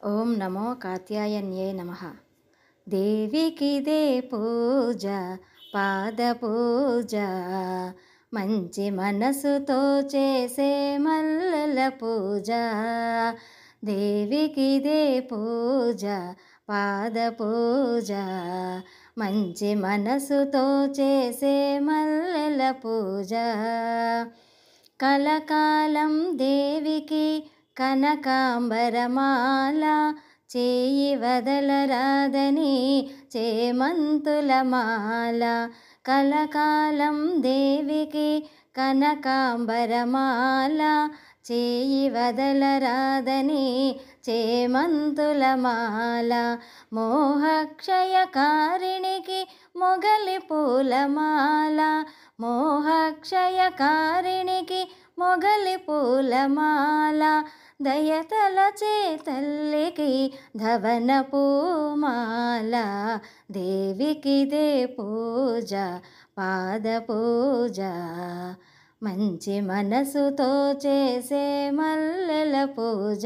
ఓం నమో కాత్యాయన్యే నమః. దేవికిదే పూజ, పాద పూజ, మంచి మనసుతో చేసే మల్లెల పూజ. దేవికిదే పూజ, పాద పూజ, మంచి మనసుతో చేసే మల్లెల పూజ. కలకాలం దేవికి కనకాంబరమాల, చేయి వదలరాదని చేమంతుల మాల. కలకాలం దేవికి కనకాంబరమాల, చేయి వదలరాదని చేమంతుల మాల. మోహక్షయకారిణికి మొగలి పూలమాల, మోహక్షయకారిణికి మొగలి పూలమాల. దయతలచే తల్లికి ధవన పూమాల. దేవికిదే పూజ, పాద పూజ, మంచి మనసుతో చేసే మల్లెల పూజ.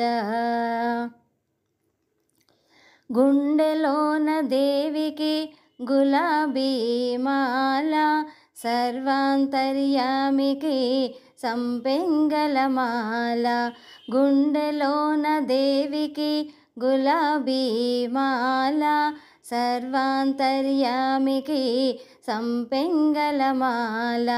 గుండెలోన దేవికి గులాబీ మాల, సర్వాంతర్యామికి సంపెంగల మాల. గుండెలోన దేవికి గులాబీ మాల, సర్వాంతర్యామికి సంపెంగల మాల.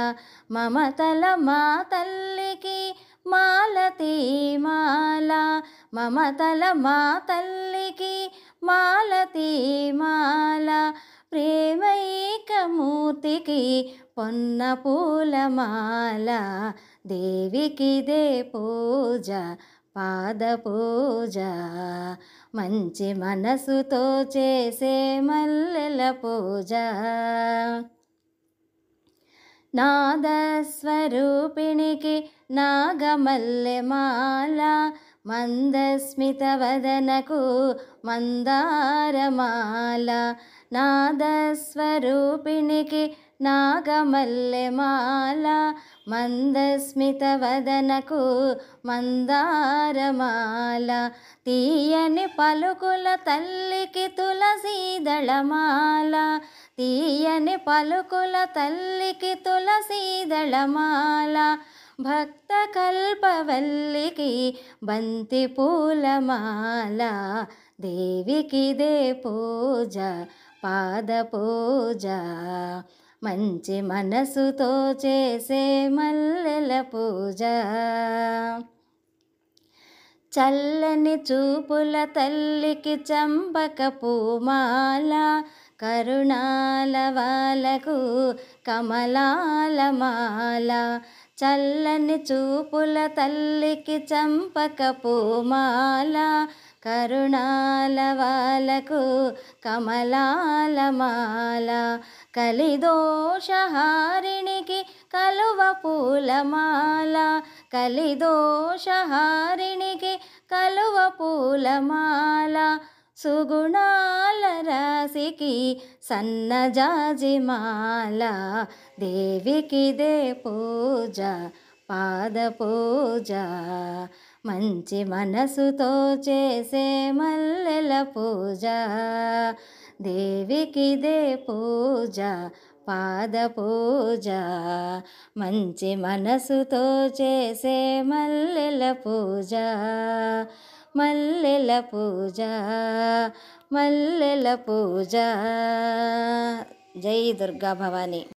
మమతల మా తల్లికి మాలతీ మాల, మమతల మా తల్లికి మాలతీ మాల. ప్రేమైకమూర్తికి పొన్న పూలమాల. దేవికిదే పూజ, పాద పూజ, మంచి మనసుతో చేసే మల్లెల పూజ. నాదస్వరూపిణికి నాగమల్లె మాల, మందస్మిత వదనకు మందారమాల. నాదస్వరూపిణికి నాగమల్లె మాల, మందస్మిత వదనకు మందారమాల. తీయని పలుకుల తల్లికి తులసీదళమాల, తీయని పలుకుల తల్లికి తులసీదళమాల. భక్త కల్పవల్లికి బంతి పూలమాల. దేవికిదే పూజ, పాద పూజ, మంచి మనసుతో చేసే మల్లెల పూజ. చల్లని చూపుల తల్లికి చంపక పూమాల, కరుణాల వాలకు కమలాల మాల. చల్లని చూపుల తల్లికి చంపక పూమాల, కరుణాల వాలకు కమలాల మాల. కలిదోషహారిణికి కలువ పూలమాల, కలిదోషహారిణికి కలువ పూలమాల. సుగుణాల రాశికి సన్నజాజి మాల. దేవికిదే పూజ, పాద పూజ, మంచి మనసుతో చేసే మల్లెల పూజ. దేవికిదే పూజ, పాద పూజ, మంచి మనసుతో చేసే మల్లెల పూజ. మల్లెల పూజ, మల్లెల పూజ. జై దుర్గా భవాని.